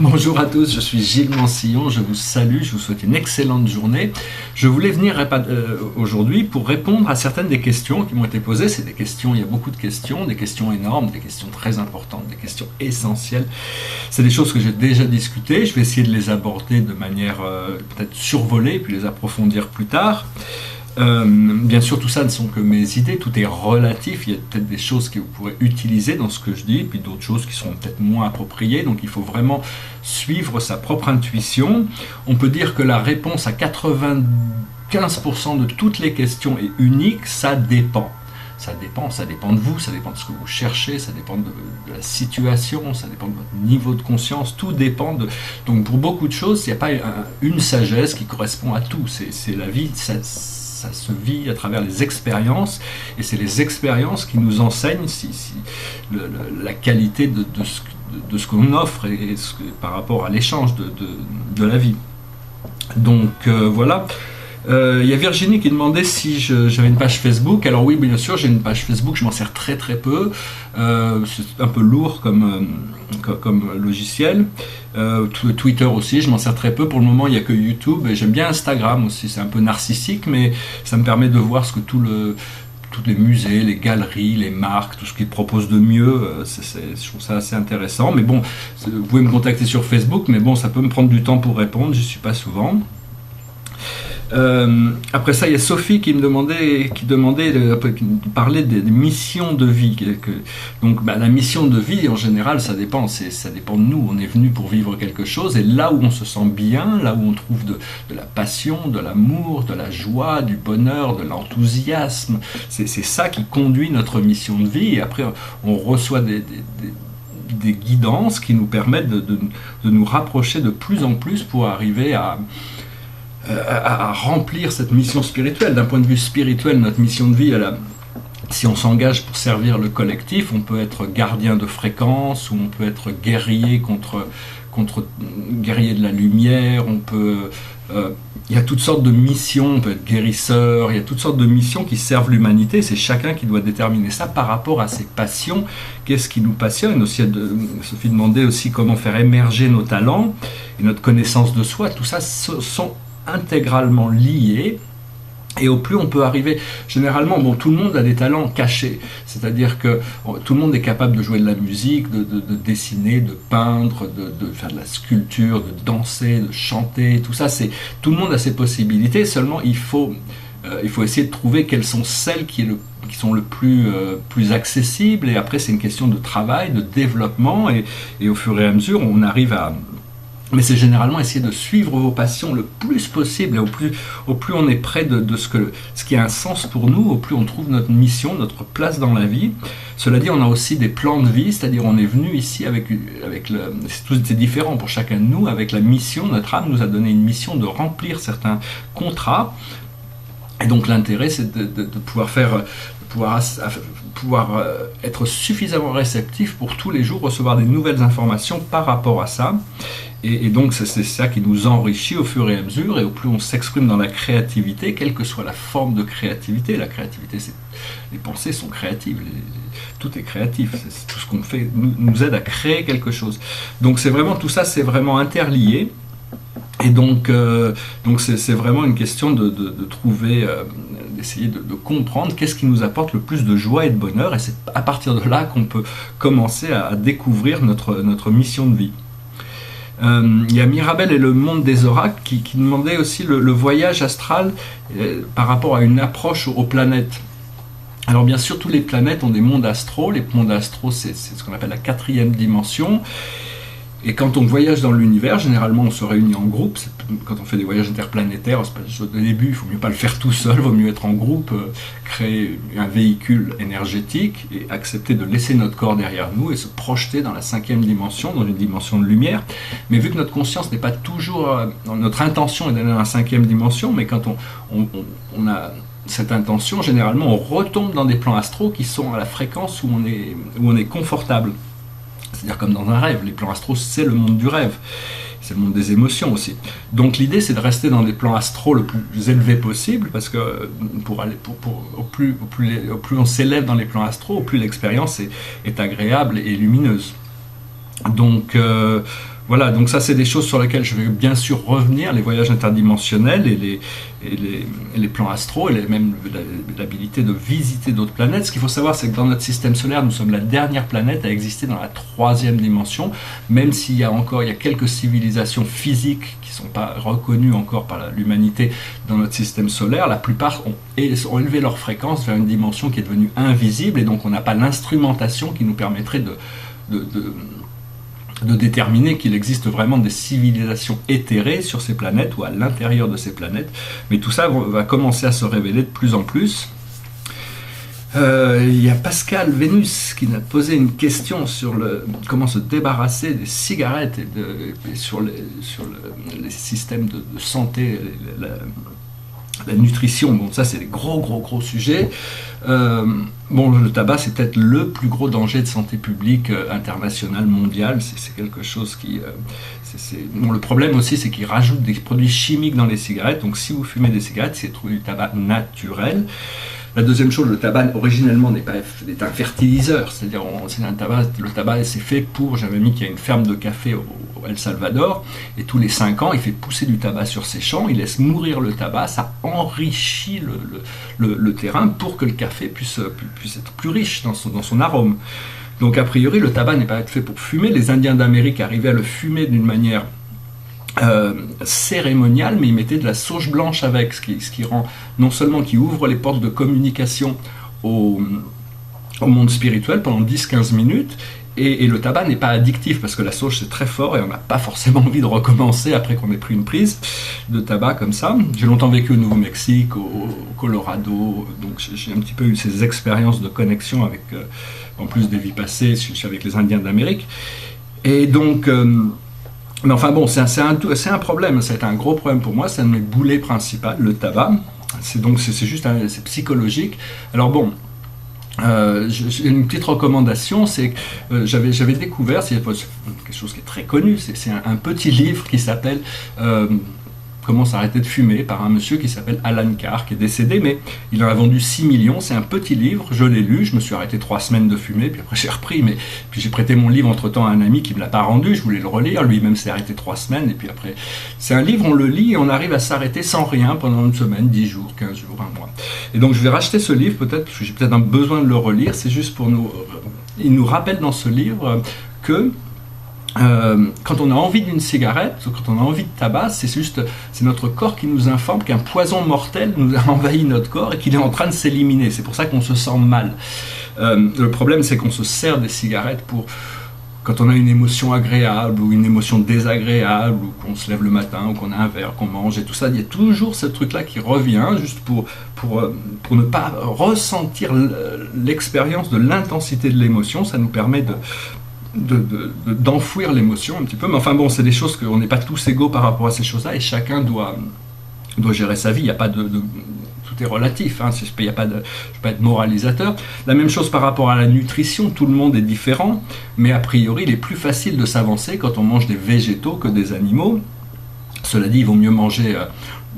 Bonjour à tous, je suis Gilles Mansillon, je vous salue, je vous souhaite une excellente journée. Je voulais venir aujourd'hui pour répondre à certaines des questions qui m'ont été posées. C'est des questions, il y a beaucoup de questions, des questions énormes, des questions très importantes, des questions essentielles. C'est des choses que j'ai déjà discutées, je vais essayer de les aborder de manière peut-être survolée, puis les approfondir plus tard. Bien sûr, tout ça ne sont que mes idées, tout est relatif, il y a peut-être des choses que vous pourrez utiliser dans ce que je dis, puis d'autres choses qui seront peut-être moins appropriées, donc il faut vraiment suivre sa propre intuition. On peut dire que la réponse à 95% de toutes les questions est unique, ça dépend. Ça dépend de vous, ça dépend de ce que vous cherchez, ça dépend de la situation, ça dépend de votre niveau de conscience, tout dépend de... Donc pour beaucoup de choses, il n'y a pas une sagesse qui correspond à tout, c'est la vie, ça se vit à travers les expériences, et c'est les expériences qui nous enseignent la qualité de ce qu'on offre par rapport à l'échange de la vie. Donc voilà. Il y a Virginie qui demandait si j'avais une page Facebook. Alors oui, bien sûr, j'ai une page Facebook, je m'en sers très peu. C'est un peu lourd comme logiciel. Twitter aussi, je m'en sers très peu. Pour le moment, il n'y a que YouTube. Et j'aime bien Instagram aussi, c'est un peu narcissique, mais ça me permet de voir ce que tous les musées, les galeries, les marques, tout ce qu'ils proposent de mieux, je trouve ça assez intéressant. Mais bon, vous pouvez me contacter sur Facebook, mais bon, ça peut me prendre du temps pour répondre, j'y suis pas souvent. Après ça, il y a Sophie qui parlait des missions de vie. Donc la mission de vie, en général, ça dépend de nous. On est venu pour vivre quelque chose, et là où on se sent bien, là où on trouve de la passion, de l'amour, de la joie, du bonheur, de l'enthousiasme, c'est ça qui conduit notre mission de vie. Et après, on reçoit des guidances qui nous permettent de nous rapprocher de plus en plus pour arriver à remplir cette mission spirituelle. D'un point de vue spirituel, notre mission de vie, si on s'engage pour servir le collectif, on peut être gardien de fréquence, ou on peut être guerrier contre guerrier de la lumière, il y a toutes sortes de missions, on peut être guérisseur, il y a toutes sortes de missions qui servent l'humanité, c'est chacun qui doit déterminer ça par rapport à ses passions, qu'est-ce qui nous passionne. Aussi, Sophie demandait aussi comment faire émerger nos talents et notre connaissance de soi, tout ça sont intégralement liés, et au plus on peut arriver, généralement, tout le monde a des talents cachés, c'est-à-dire que tout le monde est capable de jouer de la musique, de dessiner, de peindre, de faire de la sculpture, de danser, de chanter, tout ça, tout le monde a ses possibilités, seulement il faut essayer de trouver quelles sont celles qui sont le plus accessibles, et après c'est une question de travail, de développement, et au fur et à mesure on arrive à... Mais c'est généralement essayer de suivre vos passions le plus possible, et au plus on est près de ce qui a un sens pour nous, au plus on trouve notre mission, notre place dans la vie. Cela dit, on a aussi des plans de vie, c'est-à-dire on est venu ici c'est différent pour chacun de nous, avec la mission, notre âme nous a donné une mission de remplir certains contrats, et donc l'intérêt c'est de pouvoir être suffisamment réceptif pour tous les jours recevoir des nouvelles informations par rapport à ça. Et donc c'est ça qui nous enrichit au fur et à mesure, et au plus on s'exprime dans la créativité, quelle que soit la forme de créativité. La créativité, les pensées sont créatives, tout est créatif, tout ce qu'on fait nous aide à créer quelque chose. Donc c'est vraiment tout ça, c'est vraiment interlié. Et donc c'est vraiment une question de trouver, d'essayer de comprendre qu'est-ce qui nous apporte le plus de joie et de bonheur, et c'est à partir de là qu'on peut commencer à découvrir notre mission de vie. Il y a Mirabel et le monde des oracles qui demandaient aussi le voyage astral par rapport à une approche aux planètes. Alors bien sûr, toutes les planètes ont des mondes astraux. Les mondes astraux, c'est ce qu'on appelle la 4e dimension. Et quand on voyage dans l'univers, généralement on se réunit en groupe. Quand on fait des voyages interplanétaires, au début il faut mieux pas le faire tout seul, il vaut mieux être en groupe, créer un véhicule énergétique et accepter de laisser notre corps derrière nous et se projeter dans la 5e dimension, dans une dimension de lumière. Mais vu que notre conscience n'est pas toujours... notre intention est d'aller dans la 5e dimension, mais quand on a cette intention, généralement on retombe dans des plans astraux qui sont à la fréquence où on est confortable. C'est-à-dire comme dans un rêve, les plans astraux c'est le monde du rêve, c'est le monde des émotions aussi. Donc l'idée c'est de rester dans des plans astraux le plus élevés possible, parce que au plus on s'élève dans les plans astraux, au plus l'expérience est agréable et lumineuse. Donc Voilà, donc ça c'est des choses sur lesquelles je vais bien sûr revenir, les voyages interdimensionnels et les plans astro, et même l'habilité de visiter d'autres planètes. Ce qu'il faut savoir, c'est que dans notre système solaire, nous sommes la dernière planète à exister dans la troisième dimension, même s'il y a quelques civilisations physiques qui ne sont pas reconnues encore par l'humanité dans notre système solaire. La plupart ont élevé leur fréquence vers une dimension qui est devenue invisible, et donc on n'a pas l'instrumentation qui nous permettrait de déterminer qu'il existe vraiment des civilisations éthérées sur ces planètes ou à l'intérieur de ces planètes. Mais tout ça va commencer à se révéler de plus en plus. Il y a Pascal Vénus qui a posé une question sur comment se débarrasser des cigarettes et sur les systèmes de santé, la nutrition. Bon, ça c'est des gros sujets. Le tabac c'est peut-être le plus gros danger de santé publique internationale, mondiale. C'est quelque chose qui... le problème aussi, c'est qu'ils rajoutent des produits chimiques dans les cigarettes. Donc si vous fumez des cigarettes, c'est du tabac naturel. La deuxième chose, le tabac originellement est un fertiliseur, c'est-à-dire le tabac c'est fait pour, j'avais mis qu'il y a une ferme de café au El Salvador, et tous les 5 ans il fait pousser du tabac sur ses champs, il laisse mourir le tabac, ça enrichit le terrain pour que le café puisse être plus riche dans son arôme. Donc a priori le tabac n'est pas fait pour fumer. Les Indiens d'Amérique arrivaient à le fumer d'une manière cérémonial, mais ils mettaient de la sauge blanche avec, ce qui rend non seulement qui ouvre les portes de communication au monde spirituel pendant 10-15 minutes, et le tabac n'est pas addictif parce que la sauge c'est très fort et on n'a pas forcément envie de recommencer après qu'on ait pris une prise de tabac comme ça. J'ai longtemps vécu au Nouveau-Mexique, au Colorado, donc j'ai un petit peu eu ces expériences de connexion avec, en plus des vies passées, avec les Indiens d'Amérique. Et donc mais enfin bon, c'est un problème, ça a été un gros problème pour moi, c'est un de mes boulets principaux, le tabac. C'est psychologique. Alors bon, j'ai une petite recommandation, c'est que j'avais découvert, c'est quelque chose qui est très connu, c'est un petit livre qui s'appelle Comment s'arrêter de fumer, par un monsieur qui s'appelle Alan Carr, qui est décédé, mais il en a vendu 6 millions, c'est un petit livre, je l'ai lu, je me suis arrêté 3 semaines de fumer, puis après j'ai repris, puis j'ai prêté mon livre entre-temps à un ami qui ne me l'a pas rendu, je voulais le relire, lui-même s'est arrêté 3 semaines, et puis après, c'est un livre, on le lit, et on arrive à s'arrêter sans rien pendant une semaine, 10 jours, 15 jours, 1 mois. Et donc je vais racheter ce livre, peut-être, parce que j'ai peut-être besoin de le relire, c'est juste pour il nous rappelle dans ce livre que quand on a envie d'une cigarette, ou quand on a envie de tabac, c'est notre corps qui nous informe qu'un poison mortel nous a envahi notre corps et qu'il est en train de s'éliminer. C'est pour ça qu'on se sent mal. Le problème, c'est qu'on se sert des cigarettes quand on a une émotion agréable ou une émotion désagréable, ou qu'on se lève le matin, ou qu'on a un verre, qu'on mange et tout ça. Il y a toujours ce truc-là qui revient, juste pour ne pas ressentir l'expérience de l'intensité de l'émotion. Ça nous permet d'enfouir l'émotion un petit peu, mais enfin bon, c'est des choses qu'on n'est pas tous égaux par rapport à ces choses-là, et chacun doit gérer sa vie. Il n'y a pas tout est relatif, hein. Je ne vais pas être moralisateur. La même chose par rapport à la nutrition, tout le monde est différent, mais a priori il est plus facile de s'avancer quand on mange des végétaux que des animaux. Cela dit, il vaut mieux manger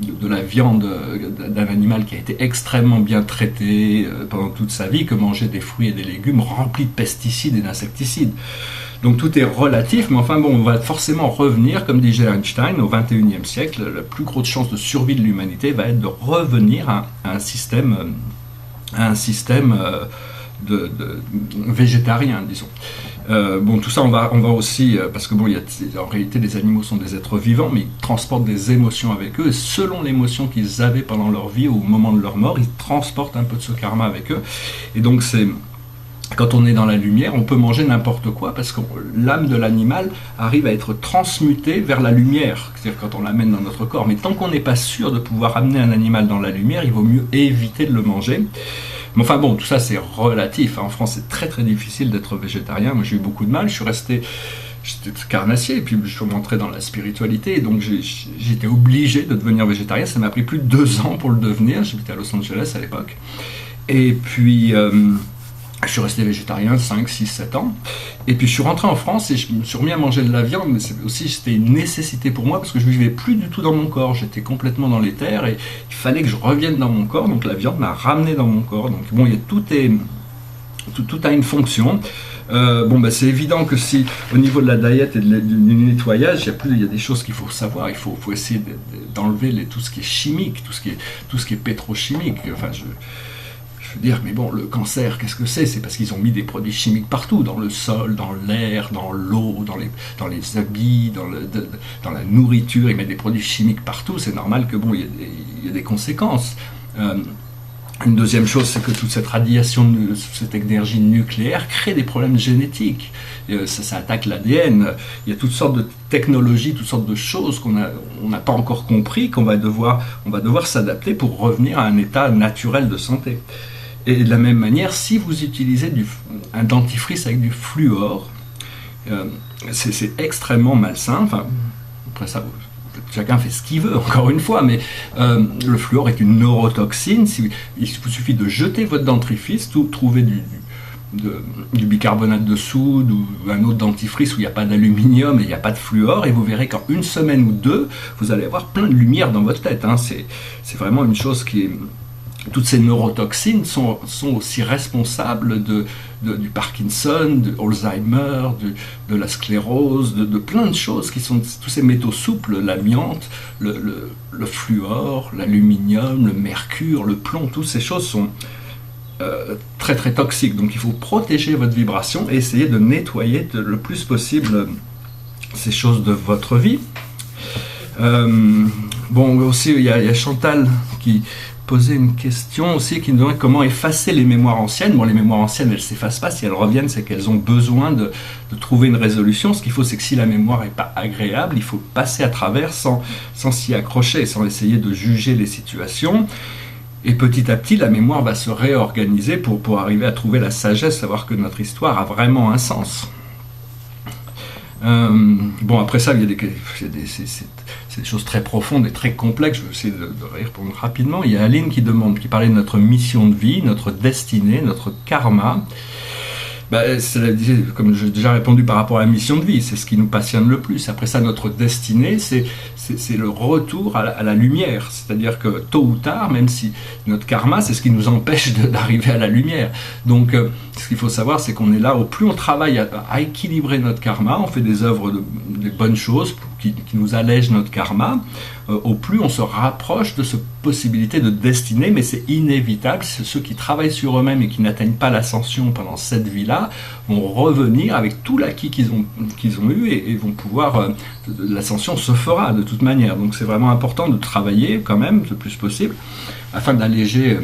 de la viande d'un animal qui a été extrêmement bien traité pendant toute sa vie que manger des fruits et des légumes remplis de pesticides et d'insecticides. Donc tout est relatif, mais enfin bon, on va forcément revenir, comme disait Einstein, au XXIe siècle, la plus grosse chance de survie de l'humanité va être de revenir à un système végétarien, disons. Tout ça, on va aussi, parce que en réalité, les animaux sont des êtres vivants, mais ils transportent des émotions avec eux, et selon l'émotion qu'ils avaient pendant leur vie ou au moment de leur mort, ils transportent un peu de ce karma avec eux. Et donc, quand on est dans la lumière, on peut manger n'importe quoi, parce que l'âme de l'animal arrive à être transmutée vers la lumière, c'est-à-dire quand on l'amène dans notre corps. Mais tant qu'on n'est pas sûr de pouvoir amener un animal dans la lumière, il vaut mieux éviter de le manger. Mais enfin bon, tout ça c'est relatif. En France, c'est très très difficile d'être végétarien. Moi, j'ai eu beaucoup de mal. J'étais carnassier, et puis je suis rentré dans la spiritualité, et donc j'étais obligé de devenir végétarien. Ça m'a pris plus de 2 ans pour le devenir. J'habitais à Los Angeles à l'époque. Et puis je suis resté végétarien 5, 6, 7 ans. Et puis je suis rentré en France et je me suis remis à manger de la viande, mais c'était une nécessité pour moi parce que je ne vivais plus du tout dans mon corps. J'étais complètement dans l'éther et il fallait que je revienne dans mon corps. Donc la viande m'a ramené dans mon corps. Donc bon, tout est Tout a une fonction. C'est évident que si au niveau de la diète et du nettoyage, il y a des choses qu'il faut savoir. Il faut essayer d'enlever tout ce qui est chimique, tout ce qui est pétrochimique. Enfin, je veux dire, mais bon, le cancer, qu'est-ce que c'est? C'est parce qu'ils ont mis des produits chimiques partout, dans le sol, dans l'air, dans l'eau, dans les habits, dans la nourriture. Ils mettent des produits chimiques partout. C'est normal que il y a des conséquences. Une deuxième chose, c'est que toute cette radiation, cette énergie nucléaire crée des problèmes génétiques. Ça attaque l'ADN. Il y a toutes sortes de technologies, toutes sortes de choses qu'on n'a pas encore compris, qu'on va devoir s'adapter pour revenir à un état naturel de santé. Et de la même manière, si vous utilisez un dentifrice avec du fluor, c'est extrêmement malsain. Enfin, après ça, chacun fait ce qu'il veut, encore une fois, mais le fluor est une neurotoxine. Il vous suffit de jeter votre dentifrice, trouver du bicarbonate de soude ou un autre dentifrice où il n'y a pas d'aluminium et il n'y a pas de fluor, et vous verrez qu'en une semaine ou deux, vous allez avoir plein de lumière dans votre tête. C'est vraiment une chose qui est... Toutes ces neurotoxines sont aussi responsables du Parkinson, de Alzheimer, de la sclérose, de plein de choses qui sont tous ces métaux souples, l'amiante, le fluor, l'aluminium, le mercure, le plomb. Toutes ces choses sont très très toxiques. Donc il faut protéger votre vibration et essayer de nettoyer le plus possible ces choses de votre vie. Aussi il y a Chantal qui poser une question aussi qui nous demande comment effacer les mémoires anciennes. Les mémoires anciennes, elles ne s'effacent pas. Si elles reviennent, c'est qu'elles ont besoin de trouver une résolution. Ce qu'il faut, c'est que si la mémoire n'est pas agréable, il faut passer à travers sans s'y accrocher, sans essayer de juger les situations. Et petit à petit, la mémoire va se réorganiser pour arriver à trouver la sagesse, savoir que notre histoire a vraiment un sens. Après ça, c'est des choses très profondes et très complexes. Je vais essayer de répondre rapidement. Il y a Aline qui parlait de notre mission de vie, notre destinée, notre karma. Comme j'ai déjà répondu par rapport à la mission de vie, c'est ce qui nous passionne le plus. Après ça, notre destinée, c'est le retour à la lumière. C'est-à-dire que tôt ou tard, même si notre karma, c'est ce qui nous empêche d'arriver à la lumière. Donc, ce qu'il faut savoir, c'est qu'on est là, au plus on travaille à équilibrer notre karma, on fait des œuvres, des bonnes choses qui nous allègent notre karma, au plus on se rapproche de cette possibilité de destinée, mais c'est inévitable. Ceux qui travaillent sur eux-mêmes et qui n'atteignent pas l'ascension pendant cette vie-là vont revenir avec tout l'acquis qu'ils ont eu et vont pouvoir... l'ascension se fera de toute manière. Donc c'est vraiment important de travailler quand même le plus possible afin d'alléger...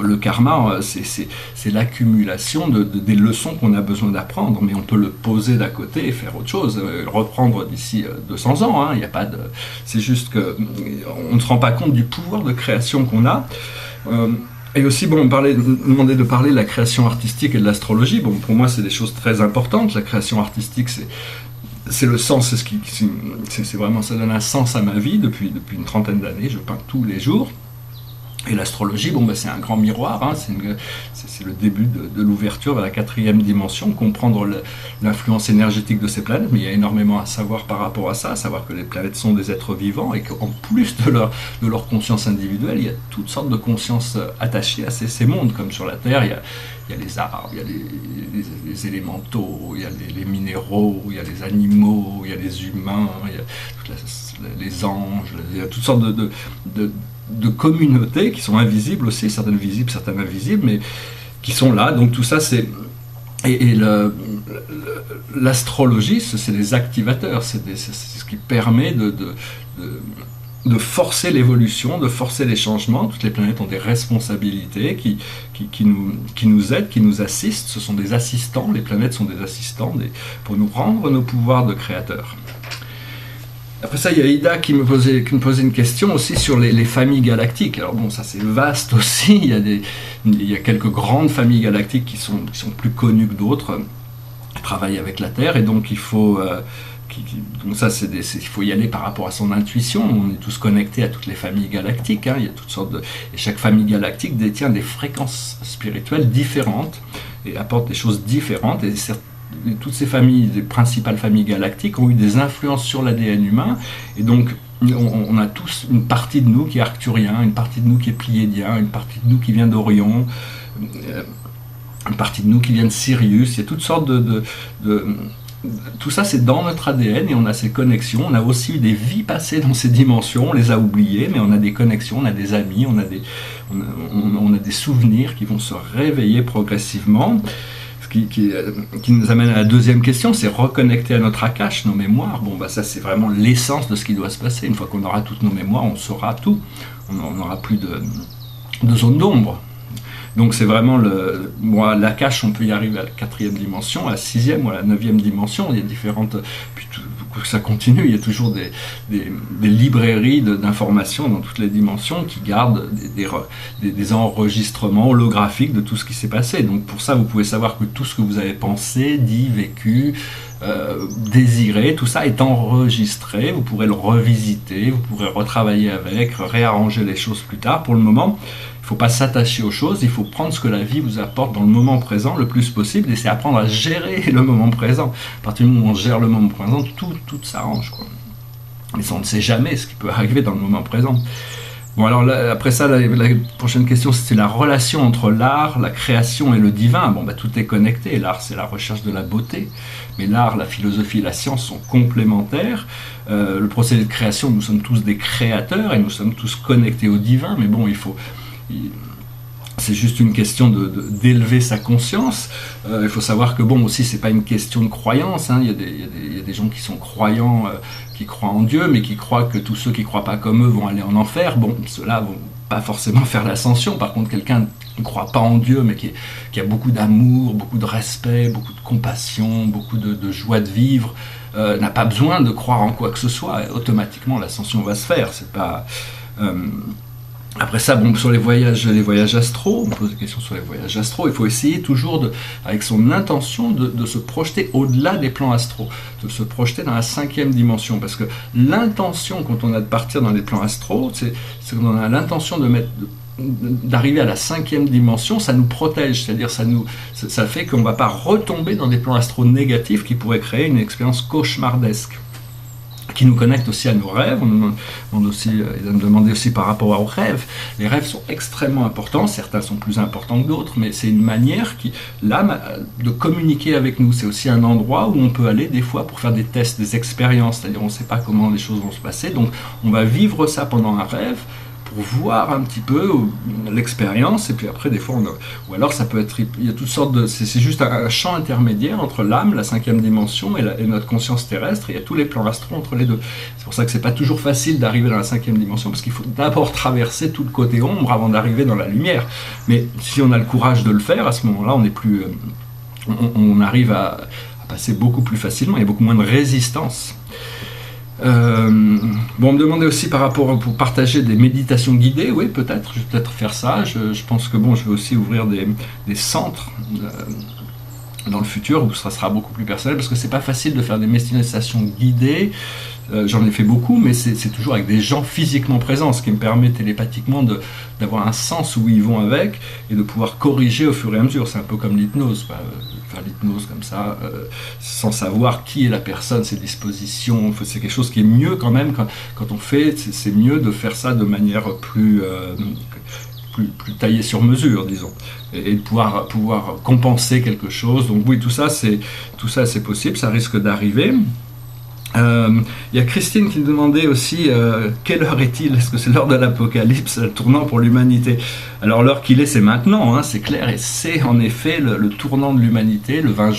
le karma, c'est l'accumulation des leçons qu'on a besoin d'apprendre, mais on peut le poser d'à côté et faire autre chose, reprendre d'ici 200 ans. Il y a pas de, c'est juste que on ne se rend pas compte du pouvoir de création qu'on a. Et aussi, on demandait de parler de la création artistique et de l'astrologie. Pour moi, c'est des choses très importantes. La création artistique, c'est le sens, c'est vraiment, ça donne un sens à ma vie depuis une trentaine d'années. Je peins tous les jours. Et l'astrologie, c'est un grand miroir, c'est le début de l'ouverture vers la 4e dimension, comprendre l'influence énergétique de ces planètes, mais il y a énormément à savoir par rapport à ça, à savoir que les planètes sont des êtres vivants et qu'en plus de leur conscience individuelle, il y a toutes sortes de consciences attachées à ces mondes, comme sur la Terre, il y a les arbres, il y a les élémentaux, il y a les minéraux, il y a les animaux, il y a les humains, il y a les anges, il y a toutes sortes de communautés qui sont invisibles aussi, certaines visibles, certaines invisibles, mais qui sont là. Donc tout ça, c'est... Et l'astrologie, c'est des activateurs, c'est ce qui permet de forcer l'évolution, de forcer les changements. Toutes les planètes ont des responsabilités qui nous aident, qui nous assistent. Ce sont des assistants, les planètes sont des assistants pour nous rendre nos pouvoirs de créateurs. Après ça, il y a Ida qui me posait une question aussi sur les familles galactiques. Alors ça c'est vaste aussi, il y a quelques grandes familles galactiques qui sont plus connues que d'autres, qui travaillent avec la Terre, et donc il faut... donc ça, il faut y aller par rapport à son intuition. On est tous connectés à toutes les familles galactiques, il y a toutes sortes et chaque famille galactique détient des fréquences spirituelles différentes, et apporte des choses différentes, et toutes ces familles, les principales familles galactiques, ont eu des influences sur l'ADN humain, et donc on a tous une partie de nous qui est arcturien, une partie de nous qui est pléiadien, une partie de nous qui vient d'Orion. une partie de nous qui vient de Sirius, il y a toutes sortes tout ça c'est dans notre ADN et on a ces connexions, on a aussi eu des vies passées dans ces dimensions, on les a oubliées, mais on a des connexions, on a des amis, on a des souvenirs qui vont se réveiller progressivement. Ce qui nous amène à la deuxième question, c'est reconnecter à notre Akash, nos mémoires. Bon, bah ça c'est vraiment l'essence de ce qui doit se passer. Une fois qu'on aura toutes nos mémoires, on saura tout. On n'aura plus de zone d'ombre. Donc c'est vraiment l'Akash, on peut y arriver à la 4e dimension, à la 6e ou à la 9e dimension, il y a différentes, puis ça continue, il y a toujours des librairies d'informations dans toutes les dimensions qui gardent des enregistrements holographiques de tout ce qui s'est passé. Donc pour ça vous pouvez savoir que tout ce que vous avez pensé, dit, vécu, désiré, tout ça est enregistré, vous pourrez le revisiter, vous pourrez retravailler avec, réarranger les choses plus tard. Pour le moment, il ne faut pas s'attacher aux choses, il faut prendre ce que la vie vous apporte dans le moment présent le plus possible, et c'est apprendre à gérer le moment présent. À partir du moment où on gère le moment présent, tout s'arrange, quoi. Mais ça, on ne sait jamais ce qui peut arriver dans le moment présent. Bon, alors là, après ça, la prochaine question, c'était la relation entre l'art, la création et le divin. Bon, bah, tout est connecté. L'art, c'est la recherche de la beauté. Mais l'art, la philosophie et la science sont complémentaires. Le procédé de création, nous sommes tous des créateurs et nous sommes tous connectés au divin. Mais bon, c'est juste une question d'élever sa conscience. Il faut savoir que bon, aussi, c'est pas une question de croyance, hein. Il y a des gens qui sont croyants, qui croient en Dieu, mais qui croient que tous ceux qui croient pas comme eux vont aller en enfer. Bon, ceux-là vont pas forcément faire l'ascension. Par contre, quelqu'un qui ne croit pas en Dieu, mais qui a beaucoup d'amour, beaucoup de respect, beaucoup de compassion, beaucoup de joie de vivre, n'a pas besoin de croire en quoi que ce soit. Automatiquement, l'ascension va se faire. C'est pas... Après ça, bon, sur les voyages astro, on pose des questions sur les voyages astro, il faut essayer toujours, avec son intention, de se projeter au-delà des plans astro, de se projeter dans la 5e dimension, parce que l'intention, quand on a de partir dans les plans astro, c'est qu'on a l'intention d'arriver à la 5e dimension, ça nous protège, c'est-à-dire ça fait qu'on ne va pas retomber dans des plans astro négatifs qui pourraient créer une expérience cauchemardesque, qui nous connecte aussi à nos rêves. On nous demandait aussi par rapport aux rêves. Les rêves sont extrêmement importants, certains sont plus importants que d'autres, mais c'est une manière de communiquer avec nous. C'est aussi un endroit où on peut aller des fois pour faire des tests, des expériences, c'est-à-dire on ne sait pas comment les choses vont se passer, donc on va vivre ça pendant un rêve, pour voir un petit peu l'expérience, et puis après des fois ou alors ça peut être, il y a toutes sortes c'est juste un champ intermédiaire entre l'âme, la 5e dimension et notre conscience terrestre, et il y a tous les plans astro entre les deux. C'est pour ça que c'est pas toujours facile d'arriver dans la 5e dimension, parce qu'il faut d'abord traverser tout le côté ombre avant d'arriver dans la lumière. Mais si on a le courage de le faire, à ce moment-là on est plus on arrive à passer beaucoup plus facilement, il y a beaucoup moins de résistance. Bon, on me demandait aussi par rapport pour partager des méditations guidées. Oui, peut-être, je vais peut-être faire ça. Je pense que bon, je vais aussi ouvrir des centres dans le futur où ça sera beaucoup plus personnel, parce que c'est pas facile de faire des méditations guidées. J'en ai fait beaucoup, mais c'est toujours avec des gens physiquement présents, ce qui me permet télépathiquement d'avoir un sens où ils vont avec et de pouvoir corriger au fur et à mesure. C'est un peu comme l'hypnose, faire l'hypnose comme ça, sans savoir qui est la personne, ses dispositions. C'est quelque chose qui est mieux quand même quand on fait. C'est mieux de faire ça de manière plus taillée sur mesure, disons, et de pouvoir compenser quelque chose. Donc oui, tout ça c'est possible, ça risque d'arriver. Il y a Christine qui demandait aussi quelle heure est-il? Est-ce que c'est l'heure de l'Apocalypse, le tournant pour l'humanité? Alors l'heure qu'il est, c'est maintenant, hein, c'est clair, et c'est en effet le tournant de l'humanité, le 20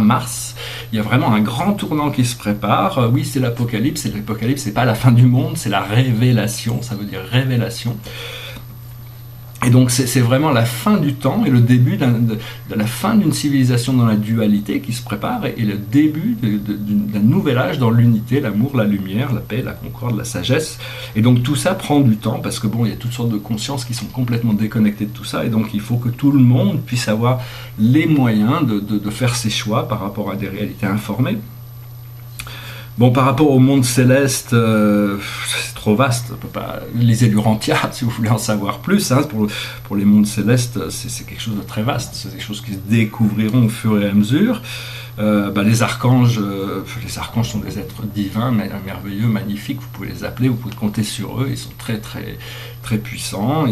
mars. Il y a vraiment un grand tournant qui se prépare. Oui, c'est l'Apocalypse, et l'Apocalypse, c'est pas la fin du monde, c'est la révélation, ça veut dire révélation. Et donc c'est vraiment la fin du temps et le début de la fin d'une civilisation dans la dualité qui se prépare, et le début d'un nouvel âge dans l'unité, l'amour, la lumière, la paix, la concorde, la sagesse. Et donc tout ça prend du temps, parce que bon, il y a toutes sortes de consciences qui sont complètement déconnectées de tout ça, et donc il faut que tout le monde puisse avoir les moyens de faire ses choix par rapport à des réalités informées. Bon, par rapport au monde céleste, c'est trop vaste. On peut pas lisez l'Urantia si vous voulez en savoir plus. Hein. Pour les mondes célestes, c'est quelque chose de très vaste. C'est des choses qui se découvriront au fur et à mesure. Les archanges sont des êtres divins, merveilleux, magnifiques, vous pouvez les appeler, vous pouvez compter sur eux, ils sont très très très puissants.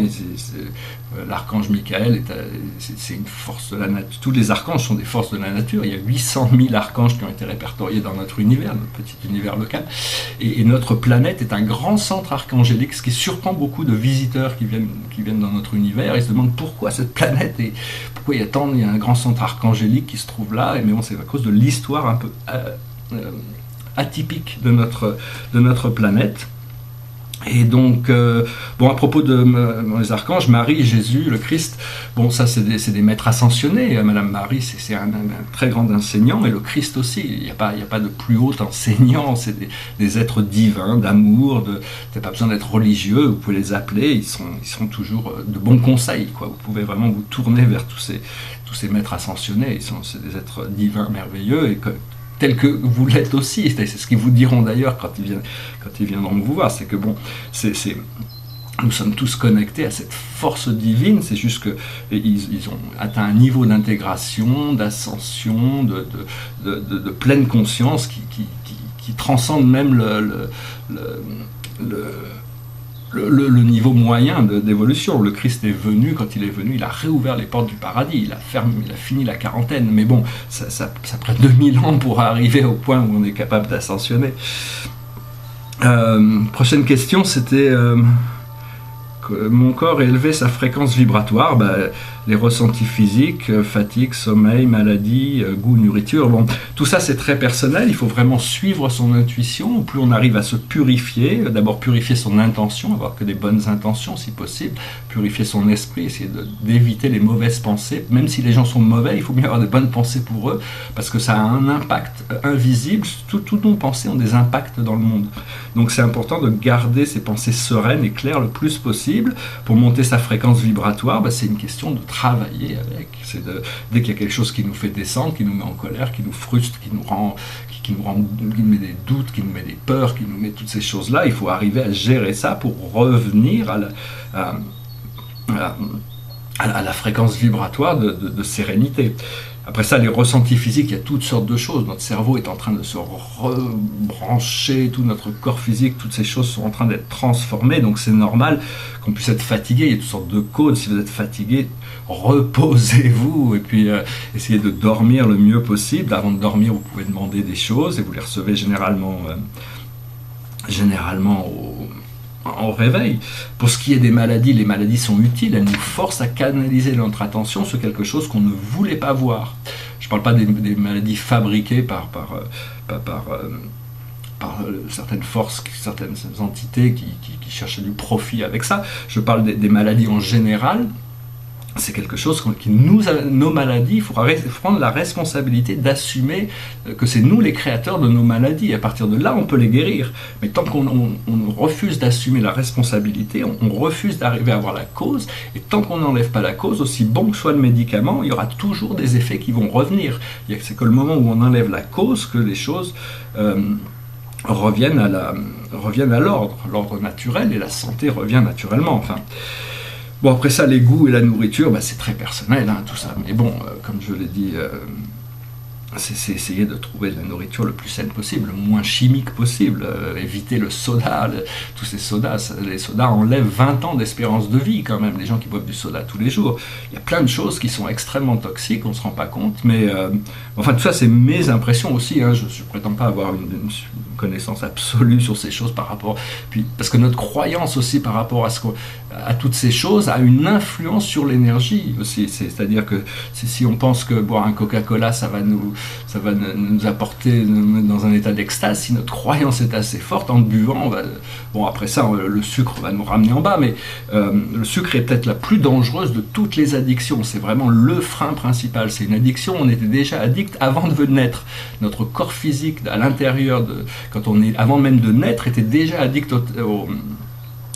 L'archange Michael, c'est une force de la nature. Tous les archanges sont des forces de la nature. Il y a 800 000 archanges qui ont été répertoriés dans notre univers, notre petit univers local. Et notre planète est un grand centre archangélique, ce qui surprend beaucoup de visiteurs qui viennent dans notre univers. Ils se demandent pourquoi cette planète, et pourquoi il y a un grand centre archangélique qui se trouve là. Mais bon, c'est à cause de l'histoire un peu atypique de notre planète. Et donc, à propos de les archanges, Marie, Jésus, le Christ, ça c'est des maîtres ascensionnés. Madame Marie, c'est un très grand enseignant, et le Christ aussi. Il n'y a pas de plus haut enseignant. C'est des êtres divins, d'amour. Vous n'avez pas besoin d'être religieux. Vous pouvez les appeler. Ils sont toujours de bons conseils, quoi. Vous pouvez vraiment vous tourner vers tous ces maîtres ascensionnés. C'est des êtres divins, merveilleux, et tels que vous l'êtes aussi. C'est ce qu'ils vous diront d'ailleurs quand ils viendront vous voir. C'est que nous sommes tous connectés à cette force divine. C'est juste qu'ils ont atteint un niveau d'intégration, d'ascension, de pleine conscience qui transcende même le niveau moyen d'évolution. Le Christ est venu, quand il est venu, il a réouvert les portes du paradis, il a fini la quarantaine, mais bon, ça prend 2000 ans pour arriver au point où on est capable d'ascensionner. Prochaine question, c'était mon corps élevé sa fréquence vibratoire. Les ressentis physiques, fatigue, sommeil, maladie, goût, nourriture, tout ça c'est très personnel. Il faut vraiment suivre son intuition. Plus on arrive à se purifier, d'abord purifier son intention, avoir que des bonnes intentions si possible, purifier son esprit, essayer d'éviter les mauvaises pensées. Même si les gens sont mauvais, il faut bien avoir des bonnes pensées pour eux, parce que ça a un impact invisible. Toutes nos pensées ont des impacts dans le monde. Donc c'est important de garder ses pensées sereines et claires le plus possible. Pour monter sa fréquence vibratoire, c'est une question de travailler avec. Dès qu'il y a quelque chose qui nous fait descendre, qui nous met en colère, qui nous frustre, qui nous met des doutes, qui nous met des peurs, qui nous met toutes ces choses-là, il faut arriver à gérer ça pour revenir à la fréquence vibratoire de sérénité. Après ça, les ressentis physiques, il y a toutes sortes de choses. Notre cerveau est en train de se rebrancher, tout notre corps physique, toutes ces choses sont en train d'être transformées, donc c'est normal qu'on puisse être fatigué. Il y a toutes sortes de causes. Si vous êtes fatigué, reposez-vous, et puis essayez de dormir le mieux possible. Avant de dormir, vous pouvez demander des choses, et vous les recevez généralement au réveil. Pour ce qui est des maladies, les maladies sont utiles, elles nous forcent à canaliser notre attention sur quelque chose qu'on ne voulait pas voir. Je ne parle pas des maladies fabriquées par certaines forces, certaines entités qui cherchent du profit avec ça. Je parle des maladies en général. C'est quelque chose nos maladies, il faut prendre la responsabilité d'assumer que c'est nous les créateurs de nos maladies. À partir de là, on peut les guérir. Mais tant qu'on refuse d'assumer la responsabilité, on refuse d'arriver à voir la cause. Et tant qu'on n'enlève pas la cause, aussi bon que soit le médicament, il y aura toujours des effets qui vont revenir. C'est que le moment où on enlève la cause que les choses reviennent à l'ordre naturel, et la santé revient naturellement. Enfin. Après ça, les goûts et la nourriture, c'est très personnel, tout ça. Mais comme je l'ai dit, c'est essayer de trouver de la nourriture le plus saine possible, le moins chimique possible, éviter le soda, tous ces sodas. Les sodas enlèvent 20 ans d'espérance de vie quand même, les gens qui boivent du soda tous les jours. Il y a plein de choses qui sont extrêmement toxiques, on ne se rend pas compte, mais tout ça c'est mes impressions aussi, je ne prétends pas avoir une connaissance absolue sur ces choses parce que notre croyance aussi par rapport à toutes ces choses a une influence sur l'énergie aussi. C'est-à-dire que si on pense que boire un Coca-Cola ça va nous apporter dans un état d'extase, si notre croyance est assez forte, en buvant, après ça le sucre va nous ramener en bas, mais le sucre est peut-être la plus dangereuse de toutes les addictions. C'est vraiment le frein principal. C'est une addiction, on était déjà addict avant de naître. Notre corps physique à l'intérieur, avant même de naître, était déjà addict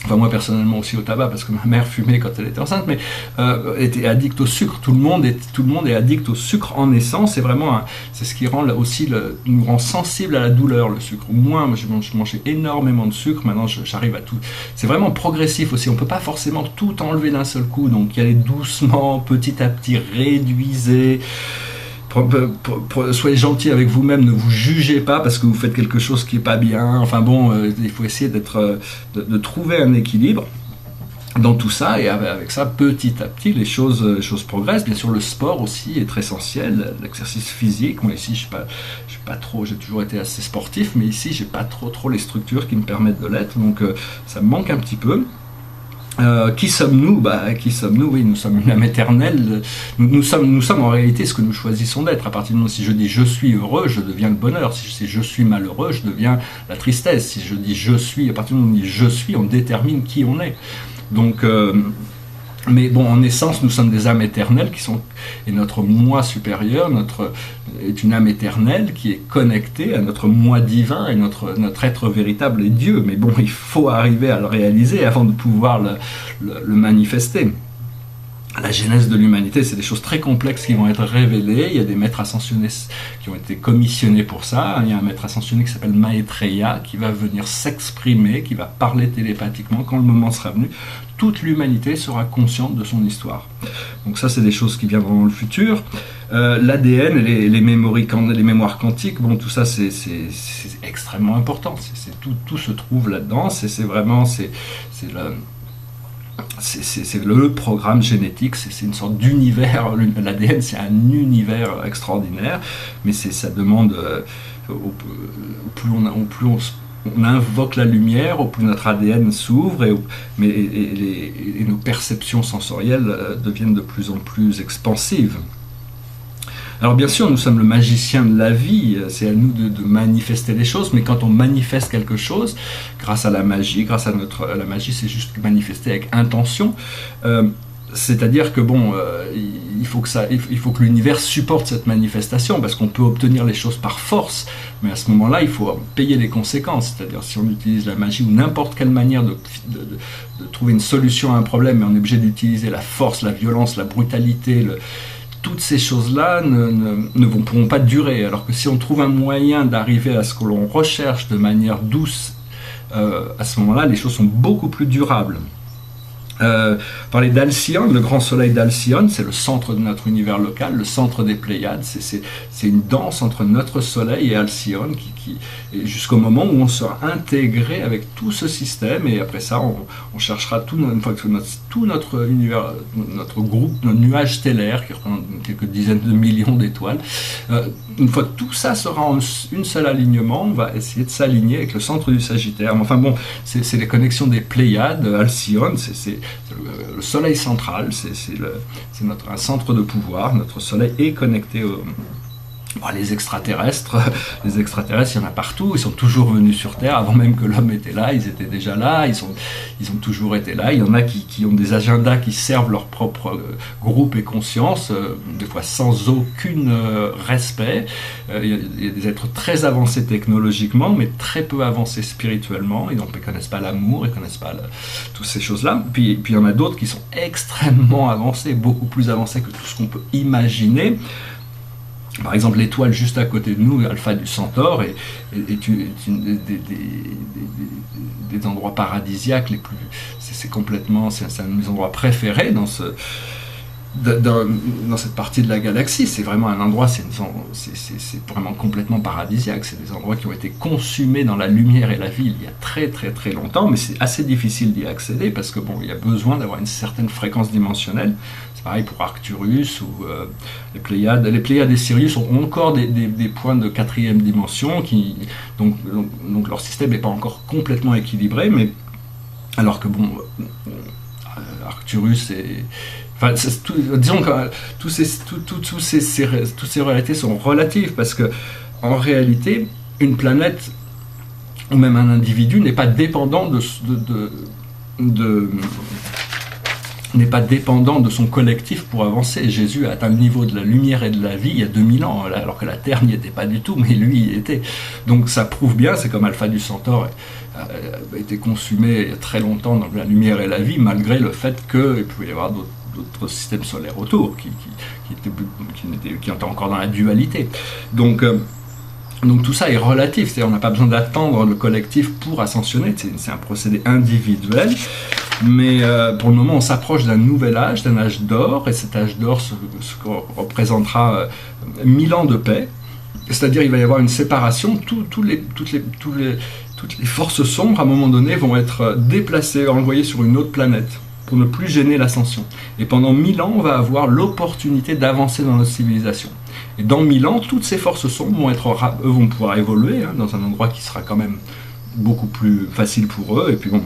Enfin, moi personnellement aussi au tabac, parce que ma mère fumait quand elle était enceinte, mais était addict au sucre. Tout le monde est addict au sucre en naissance. C'est ce qui nous rend sensible à la douleur, le sucre. Moi, je mangeais énormément de sucre. Maintenant, j'arrive à tout. C'est vraiment progressif aussi. On peut pas forcément tout enlever d'un seul coup. Donc, y aller doucement, petit à petit, réduisez. soyez gentil avec vous-même, ne vous jugez pas parce que vous faites quelque chose qui n'est pas bien. Enfin bon, il faut essayer de trouver un équilibre dans tout ça, et avec ça, petit à petit, les choses progressent. Bien sûr, le sport aussi est très essentiel, l'exercice physique. Moi ici, j'ai toujours été assez sportif, mais ici, j'ai pas trop les structures qui me permettent de l'être, donc ça me manque un petit peu. Qui sommes-nous ? Qui sommes-nous ? Oui, nous sommes une âme éternelle. Nous sommes en réalité ce que nous choisissons d'être. À partir du moment où si je dis je suis heureux, je deviens le bonheur. Si je suis malheureux, je deviens la tristesse. Si je dis je suis, à partir du moment où on dit je suis, on détermine qui on est. Donc, mais bon, en essence, nous sommes des âmes éternelles et notre moi supérieur est une âme éternelle qui est connectée à notre moi divin, et notre être véritable est Dieu. Mais bon, il faut arriver à le réaliser avant de pouvoir le manifester. La genèse de l'humanité, c'est des choses très complexes qui vont être révélées. Il y a des maîtres ascensionnés qui ont été commissionnés pour ça. Il y a un maître ascensionné qui s'appelle Maitreya, qui va venir s'exprimer, qui va parler télépathiquement quand le moment sera venu. Toute l'humanité sera consciente de son histoire. Donc ça, c'est des choses qui viendront dans le futur. L'ADN, les mémoires quantiques, bon, tout ça, c'est extrêmement important. Tout se trouve là-dedans. C'est le programme génétique, c'est une sorte d'univers. L'ADN, c'est un univers extraordinaire, mais ça demande, plus on invoque la lumière, au plus notre ADN s'ouvre, et nos perceptions sensorielles deviennent de plus en plus expansives. Alors bien sûr, nous sommes le magicien de la vie, c'est à nous de manifester les choses, mais quand on manifeste quelque chose, grâce à la magie, la magie, c'est juste manifester avec intention, c'est-à-dire que bon, il faut que l'univers supporte cette manifestation, parce qu'on peut obtenir les choses par force, mais à ce moment-là, il faut payer les conséquences. C'est-à-dire si on utilise la magie ou n'importe quelle manière de trouver une solution à un problème, mais on est obligé d'utiliser la force, la violence, la brutalité, toutes ces choses-là ne pourront pas durer. Alors que si on trouve un moyen d'arriver à ce que l'on recherche de manière douce, à ce moment-là, les choses sont beaucoup plus durables. Parler d'Alcyone, le grand soleil d'Alcyone, c'est le centre de notre univers local, le centre des Pléiades, c'est une danse entre notre soleil et Alcyone, et jusqu'au moment où on sera intégré avec tout ce système, et après ça, on cherchera une fois que tout notre univers, notre groupe, notre nuage stellaire, qui représente quelques dizaines de millions d'étoiles, une fois que tout ça sera en une seul alignement, on va essayer de s'aligner avec le centre du Sagittaire. Enfin bon, c'est les connexions des Pléiades, Alcyone, c'est le soleil central, c'est un centre de pouvoir. Notre soleil est connecté les extraterrestres, il y en a partout, ils sont toujours venus sur Terre, avant même que l'homme était là, ils étaient déjà là, ils ont toujours été là. Il y en a qui ont des agendas qui servent leur propre groupe et conscience, des fois sans aucun respect. Il y a des êtres très avancés technologiquement, mais très peu avancés spirituellement, et donc ils ne connaissent pas l'amour, ils ne connaissent pas toutes ces choses-là. Puis il y en a d'autres qui sont extrêmement avancés, beaucoup plus avancés que tout ce qu'on peut imaginer. Par exemple, l'étoile juste à côté de nous, Alpha du Centaure, est des endroits paradisiaques les plus. C'est un de mes endroits préférés dans cette partie de la galaxie. C'est vraiment un endroit, c'est vraiment complètement paradisiaque. C'est des endroits qui ont été consumés dans la lumière et la vie il y a très très très longtemps, mais c'est assez difficile d'y accéder parce que bon, il y a besoin d'avoir une certaine fréquence dimensionnelle. C'est pareil pour Arcturus ou les Pléiades. Les Pléiades et Sirius ont encore des points de quatrième dimension, donc leur système n'est pas encore complètement équilibré, mais alors que bon, Arcturus et disons que toutes ces réalités sont relatives, parce que en réalité, une planète ou même un individu n'est pas dépendant n'est pas dépendant de son collectif pour avancer. Jésus a atteint le niveau de la lumière et de la vie il y a 2000 ans, alors que la Terre n'y était pas du tout, mais lui y était. Donc ça prouve bien, c'est comme Alpha du Centaure a été consumé il y a très longtemps dans la lumière et la vie, malgré le fait qu'il pouvait y avoir d'autres systèmes solaires autour qui étaient encore dans la dualité. Donc tout ça est relatif, c'est-à-dire on n'a pas besoin d'attendre le collectif pour ascensionner, c'est un procédé individuel. Mais pour le moment, on s'approche d'un nouvel âge, d'un âge d'or, et cet âge d'or représentera 1000 ans de paix. C'est-à-dire il va y avoir une séparation, toutes les forces sombres, à un moment donné, vont être déplacées, envoyées sur une autre planète, pour ne plus gêner l'ascension. Et pendant 1000 ans, on va avoir l'opportunité d'avancer dans notre civilisation. Et dans 1000 ans, toutes ces forces sombres vont pouvoir évoluer, hein, dans un endroit qui sera quand même beaucoup plus facile pour eux, et puis bon,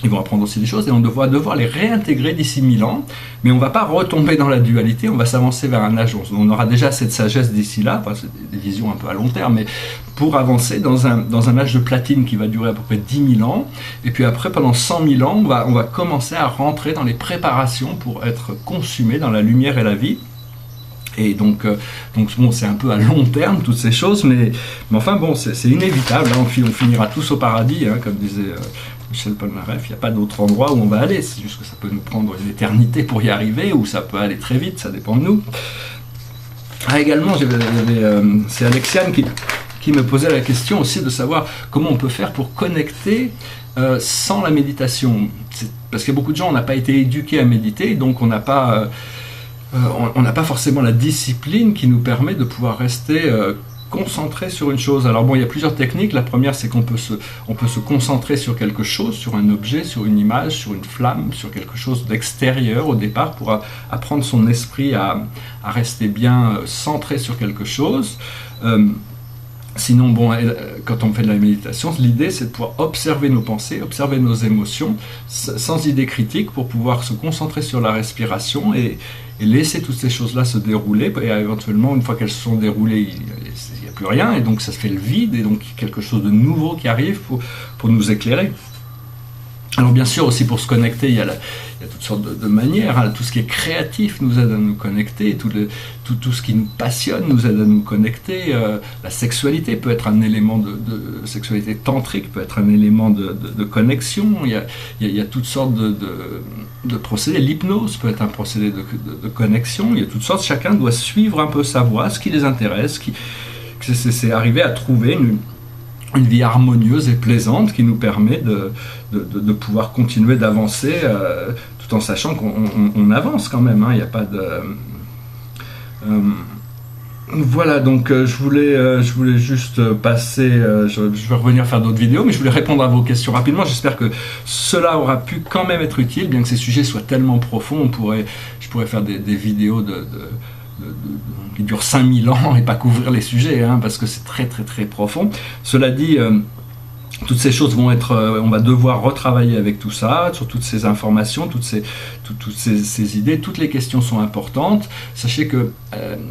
ils vont apprendre aussi des choses, et on va devoir les réintégrer d'ici 1000 ans, mais on ne va pas retomber dans la dualité, on va s'avancer vers un âge, on aura déjà cette sagesse d'ici là, enfin, c'est des visions un peu à long terme, mais pour avancer dans un âge de platine qui va durer à peu près 10 000 ans, et puis après, pendant 100 000 ans, on va commencer à rentrer dans les préparations pour être consumé dans la lumière et la vie. Et donc bon, c'est un peu à long terme toutes ces choses, mais enfin bon, c'est inévitable, hein, on finira tous au paradis, hein, comme disait Michel Polnareff, il n'y a pas d'autre endroit où on va aller, c'est juste que ça peut nous prendre une éternité pour y arriver, ou ça peut aller très vite, ça dépend de nous. Ah, également, c'est Alexiane qui me posait la question aussi de savoir comment on peut faire pour connecter sans la méditation. Parce qu'il y a beaucoup de gens, on n'a pas été éduqués à méditer, donc on n'a pas forcément la discipline qui nous permet de pouvoir rester concentré sur une chose. Alors bon, il y a plusieurs techniques. La première, c'est qu'on peut se concentrer sur quelque chose, sur un objet, sur une image, sur une flamme, sur quelque chose d'extérieur au départ, pour apprendre son esprit à rester bien centré sur quelque chose. Sinon, bon, quand on fait de la méditation, l'idée c'est de pouvoir observer nos pensées, observer nos émotions, sans idée critique, pour pouvoir se concentrer sur la respiration et laisser toutes ces choses-là se dérouler. Et éventuellement, une fois qu'elles se sont déroulées, il n'y a plus rien, et donc ça se fait le vide, et donc quelque chose de nouveau qui arrive pour nous éclairer. Alors bien sûr, aussi pour se connecter, il y a toutes sortes de manières, hein. Tout ce qui est créatif nous aide à nous connecter, tout ce qui nous passionne nous aide à nous connecter. La sexualité peut être un élément de sexualité tantrique, peut être un élément de connexion. Il y a toutes sortes de procédés. L'hypnose peut être un procédé de connexion. Il y a toutes sortes. Chacun doit suivre un peu sa voie, ce qui les intéresse. C'est arriver à trouver une vie harmonieuse et plaisante qui nous permet de pouvoir continuer d'avancer tout en sachant qu'on avance quand même, hein. Il n'y a pas de... Voilà, donc je voulais juste passer, je vais revenir faire d'autres vidéos, mais je voulais répondre à vos questions rapidement. J'espère que cela aura pu quand même être utile, bien que ces sujets soient tellement profonds, je pourrais faire des vidéos qui durent 5000 ans et pas couvrir les sujets, hein, parce que c'est très très très profond. Cela dit, toutes ces choses vont être, on va devoir retravailler avec tout ça, sur toutes ces informations, toutes ces idées, toutes les questions sont importantes. Sachez que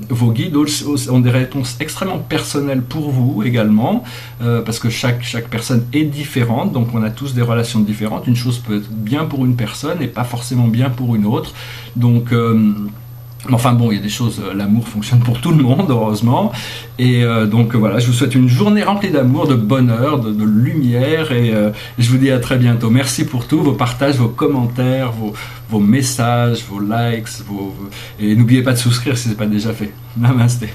vos guides ont des réponses extrêmement personnelles pour vous également, parce que chaque personne est différente, donc on a tous des relations différentes. Une chose peut être bien pour une personne et pas forcément bien pour une autre, donc... Enfin bon, il y a des choses, l'amour fonctionne pour tout le monde, heureusement. Et donc voilà, je vous souhaite une journée remplie d'amour, de bonheur, de lumière, et je vous dis à très bientôt. Merci pour tout, vos partages, vos commentaires, vos messages, vos likes, et n'oubliez pas de souscrire si ce n'est pas déjà fait. Namasté.